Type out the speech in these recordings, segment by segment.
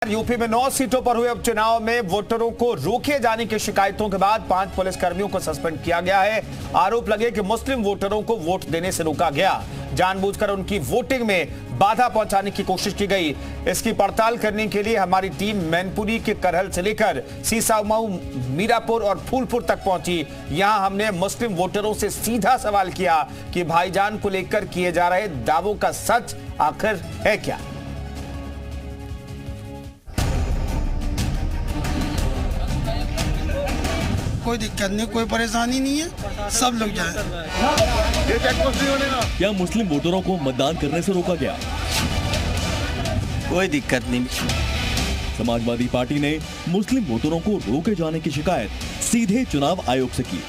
UP में 9 सीटों पर हुए उपचुनाव में वोटरों को रोके जाने की शिकायतों के बाद 5 पुलिसकर्मियों को सस्पेंड किया गया है। आरोप लगे कि मुस्लिम वोटरों को वोट देने से रोका गया, जानबूझकर उनकी वोटिंग में बाधा पहुंचाने की कोशिश की गई। इसकी पड़ताल करने के लिए हमारी टीम मैनपुरी के करहल से लेकर सीसामऊ, मीरापुर और फूलपुर तक पहुंची। यहां हमने मुस्लिम वोटरों से सीधा सवाल किया कि भाईजान को लेकर किए जा रहे दावों का सच आखिर है क्या। कोई दिक्कत नहीं, कोई परेशानी नहीं है, सब लोग जाए। क्या मुस्लिम वोटरों को मतदान करने से रोका गया? कोई दिक्कत नहीं। समाजवादी पार्टी ने मुस्लिम वोटरों को रोके जाने की शिकायत सीधे चुनाव आयोग से की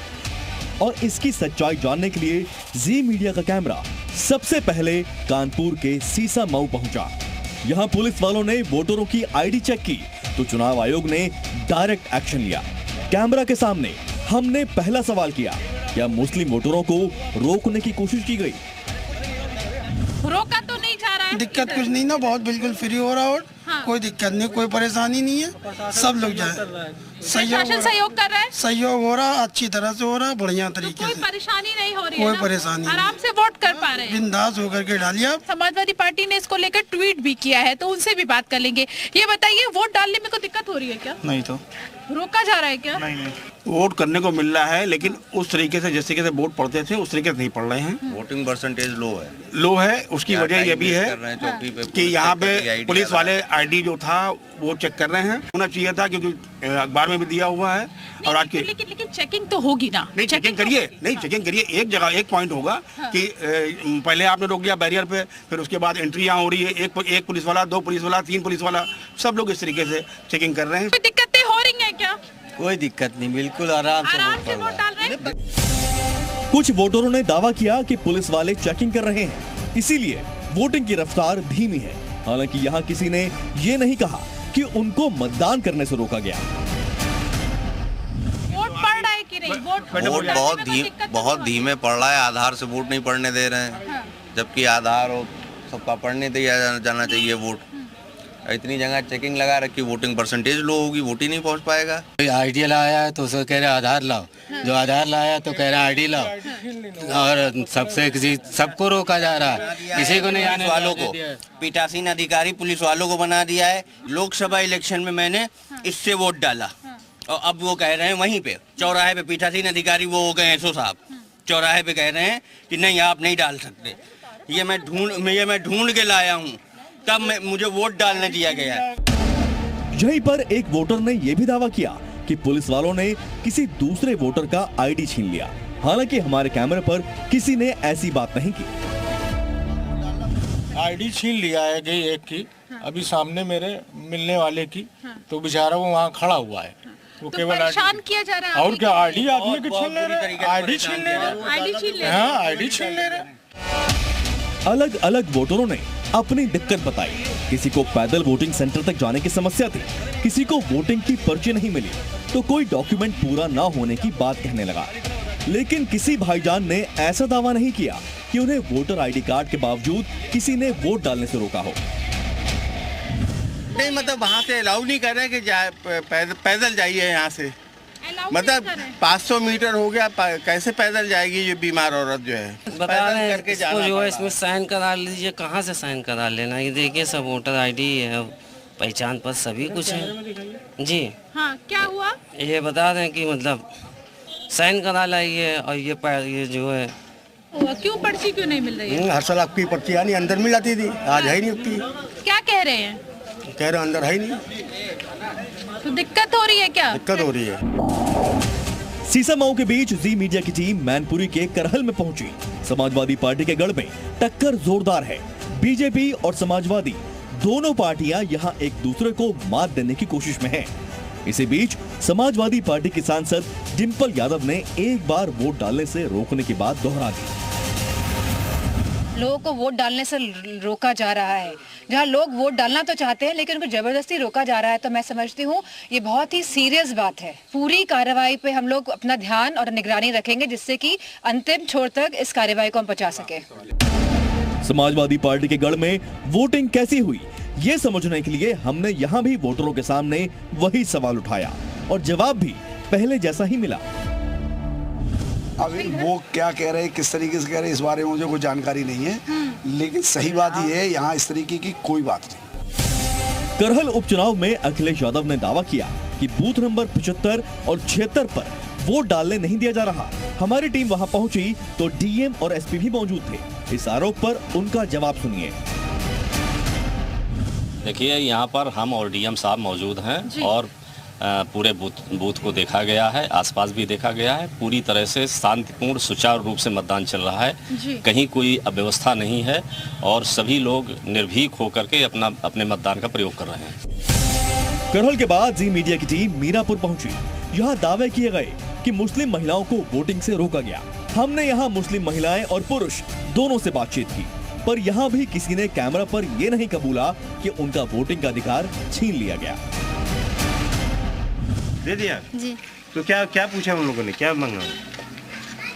और इसकी सच्चाई जानने के लिए जी मीडिया का कैमरा सबसे पहले कानपुर के सीसामऊ पहुंचा। यहां पुलिस वालों ने वोटरों की आईडी चेक की तो चुनाव आयोग ने डायरेक्ट एक्शन लिया। कैमरा के सामने हमने पहला सवाल किया, क्या मुस्लिम वोटरों को रोकने की कोशिश की गई? रोका तो नहीं जा रहा है। दिक्कत कुछ नहीं ना, बहुत बिल्कुल फ्री हो रहा है। हाँ। कोई दिक्कत नहीं, कोई परेशानी नहीं है, सब लोग जाए। सहयोग कर रहा है, सहयोग हो रहा, अच्छी तरह से हो रहा, बढ़िया तरीके से। कोई परेशानी नहीं हो रही कोई है, परेशानी आराम से वोट कर पा रहे हैं, बिंदास होकर के डालिए। समाजवादी पार्टी ने इसको लेकर ट्वीट भी किया है, तो उनसे भी बात कर लेंगे। ये बताइए, वोट डालने में कोई दिक्कत हो रही है क्या? नहीं तो रोका जा रहा है क्या? नहीं। वोट करने को मिल रहा है, लेकिन उस तरीके से जिस तरीके से वोट पड़ते थे उस तरीके से नहीं पड़ रहे हैं। वोटिंग परसेंटेज लो है। उसकी वजह ये भी है कि यहाँ पे पुलिस वाले आईडी जो था वो चेक कर रहे हैं। होना चाहिए था, क्योंकि अखबार में भी दिया हुआ है। और आज के लेकिन चेकिंग तो होगी ना। नहीं, चेकिंग करिए। एक जगह एक पॉइंट होगा कि पहले आपने रोक दिया बैरियर पे, फिर उसके बाद एंट्री यहाँ हो रही है, एक पुलिस वाला, 2 पुलिस वाला, 3 पुलिस वाला, सब लोग इस तरीके से चेकिंग कर रहे हैं। कोई दिक्कतें हो रही हैं क्या? कोई दिक्कत नहीं, बिल्कुल आराम से वोट डाल रहे हैं। कुछ वोटरों ने दावा किया कि पुलिस वाले चेकिंग कर रहे हैं, इसीलिए वोटिंग की रफ्तार धीमी है। हालांकि यहाँ किसी ने ये नहीं कहा कि उनको मतदान करने से रोका गया। वोट पड़ रहा है कि नहीं? वोट बहुत धीमे पड़ रहा है। आधार से वोट नहीं पड़ने दे रहे हैं, जबकि आधार और सबका पढ़ने दिया जाना चाहिए वोट। इतनी जगह चेकिंग लगा रखी, वोटिंग परसेंटेज लो होगी, वोट ही नहीं पहुंच पाएगा। आईडी लाया है तो उसको कह रहे आधार लाओ, जो आधार लाया तो कह रहा आईडी लाओ, और सबको रोका जा रहा है, किसी को नहीं आने वालों को। पीठासीन अधिकारी पुलिस वालों को बना दिया है। लोकसभा इलेक्शन में मैंने इससे वोट डाला और अब वो कह रहे हैं वहीं पे चौराहे पे पीठासीन अधिकारी वो हो गए एसओ साहब, चौराहे पे कह रहे हैं कि नहीं आप नहीं डाल सकते। ये मैं ढूंढ के लाया हूँ, तब मुझे वोट डालने दिया गया। यहीं पर एक वोटर ने यह भी दावा किया कि पुलिस वालों ने किसी दूसरे वोटर का आईडी छीन लिया। हालांकि हमारे कैमरे पर किसी ने ऐसी बात नहीं की। आईडी छीन लिया है गई एक की, अभी सामने मेरे मिलने वाले की, तो बेचारा वो वहाँ खड़ा हुआ है। वो तो केवल परेशान किया जा रहा है। और क्या आईडी आदमी के छीन ले रहे, आईडी छीन ले रहे, हाँ आईडी छीन ले रहे। अलग अलग वोटरों ने अपनी दिक्कत बताई। किसी को पैदल वोटिंग सेंटर तक जाने की समस्या थी, किसी को वोटिंग की पर्ची नहीं मिली, तो कोई डॉक्यूमेंट पूरा ना होने की बात कहने लगा। लेकिन किसी भाईजान ने ऐसा दावा नहीं किया कि उन्हें वोटर आईडी कार्ड के बावजूद किसी ने वोट डालने से रोका हो। नहीं, मतलब वहाँ से अलाउ नहीं कर रहे कि पैदल जाइए यहाँ से। मतलब 500 मीटर हो गया, कैसे पैदल जाएगी ये बीमार औरत जो है। बता रहे हैं इसको जो है इसमें साइन करा लीजिए। कहाँ से साइन करा लेना? ये देखिए सब वोटर आईडी है, पहचान पत्र सभी कुछ है जी। हाँ, क्या हुआ? ये बता रहे हैं कि मतलब साइन करा लाइए। और ये जो है क्यों पर्ची क्यों नहीं मिल रही है? हर साल आपकी पर्ची यानी अंदर मिल जाती थी, आज है ही नहीं उतनी। क्या कह रहे हैं? कह रहे अंदर है ही नहीं, तो दिक्कत हो रही है क्या? दिक्कत हो रही है। सीसामऊ के बीच जी मीडिया की टीम मैनपुरी के करहल में पहुंची। समाजवादी पार्टी के गढ़ में टक्कर जोरदार है। बीजेपी और समाजवादी दोनों पार्टियां यहां एक दूसरे को मात देने की कोशिश में हैं। इसी बीच समाजवादी पार्टी की सांसद डिंपल यादव ने एक बार वोट डालने से रोकने की बात दोहरा दी। लोगों को वोट डालने से रोका जा रहा है। जहां लोग वोट डालना तो चाहते हैं लेकिन उनको जबरदस्ती रोका जा रहा है, तो मैं समझती हूँ ये बहुत ही सीरियस बात है। पूरी कार्रवाई पे हम लोग अपना ध्यान और निगरानी रखेंगे जिससे कि अंतिम छोर तक इस कार्रवाई को हम पहुंचा सके। समाजवादी पार्टी के गढ़ में वोटिंग कैसी हुई ये समझने के लिए हमने यहाँ भी वोटरों के सामने वही सवाल उठाया और जवाब भी पहले जैसा ही मिला। अभी वो क्या कह रहे हैं, किस तरीके से कह रहे हैं, इस बारे में मुझे कोई जानकारी नहीं है, लेकिन सही बात ये है यहाँ इस तरीके की कोई बात नहीं। करहल उपचुनाव में अखिलेश यादव ने दावा किया कि बूथ नंबर 75 और 76 पर वोट डालने नहीं दिया जा रहा। हमारी टीम वहां पहुंची तो डीएम और एसपी भी मौजूद थे। इस आरोप पर उनका जवाब सुनिए। देखिए, यहाँ पर हम और डीएम साहब मौजूद हैं और पूरे बूथ को देखा गया है, आसपास भी देखा गया है। पूरी तरह से शांतिपूर्ण सुचारू रूप से मतदान चल रहा है, कहीं कोई अव्यवस्था नहीं है और सभी लोग निर्भीक होकर के अपने मतदान का प्रयोग कर रहे हैं। करहल के बाद जी मीडिया की टीम मीरापुर पहुंची। यहाँ दावे किए गए कि मुस्लिम महिलाओं को वोटिंग से रोका गया। हमने यहाँ मुस्लिम महिलाएं और पुरुष दोनों से बातचीत की, पर यहाँ भी किसी ने कैमरा पर ये नहीं कबूला कि उनका वोटिंग का अधिकार छीन लिया गया। दे दिया जी। तो क्या पूछा उन लोगों ने, क्या मांगा?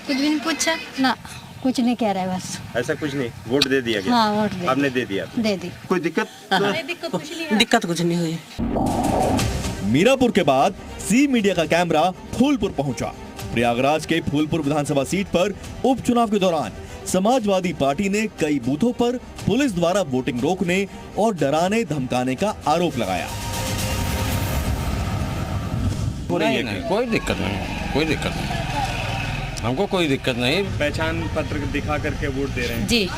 कुछ भी नहीं पूछा ना, कुछ नहीं कह रहा है बस। ऐसा कुछ नहीं, वोट दे दिया गया? हाँ, वोट दे आपने दे दिया? दे दी। कोई दिक्कत? दिक्कत कुछ नहीं हुई। मीरापुर के बाद सी मीडिया का कैमरा फूलपुर पहुंचा। प्रयागराज के फूलपुर विधानसभा सीट पर उपचुनाव के दौरान समाजवादी पार्टी ने कई बूथों पर पुलिस द्वारा वोटिंग रोकने और डराने धमकाने का आरोप लगाया। नहीं, कोई दिक्कत नहीं, कोई दिक्कत नहीं, हमको कोई दिक्कत नहीं। पहचान पत्र दिखा करके वोट दे रहे हैं जी।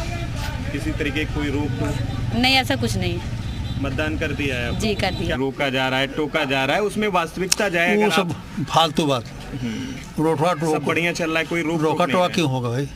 किसी तरीके की कोई रोक नहीं, ऐसा कुछ नहीं। मतदान कर दिया है? जी, कर दिया। रोका जा रहा है, टोका जा रहा है, उसमें वास्तविकता जाएगा? वो सब फालतू बात। सब बढ़िया चल रहा है, कोई रोका टोका क्यों होगा भाई?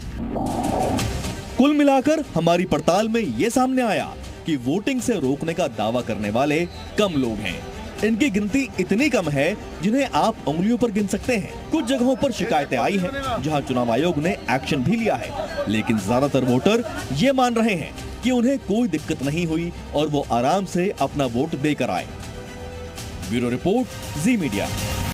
कुल मिलाकर हमारी पड़ताल में ये सामने आया कि वोटिंग से रोकने का दावा करने वाले कम लोग हैं। इनकी गिनती इतनी कम है जिन्हें आप उंगलियों पर गिन सकते हैं। कुछ जगहों पर शिकायतें आई हैं जहां चुनाव आयोग ने एक्शन भी लिया है, लेकिन ज्यादातर वोटर ये मान रहे हैं कि उन्हें कोई दिक्कत नहीं हुई और वो आराम से अपना वोट देकर आए। ब्यूरो रिपोर्ट, जी मीडिया।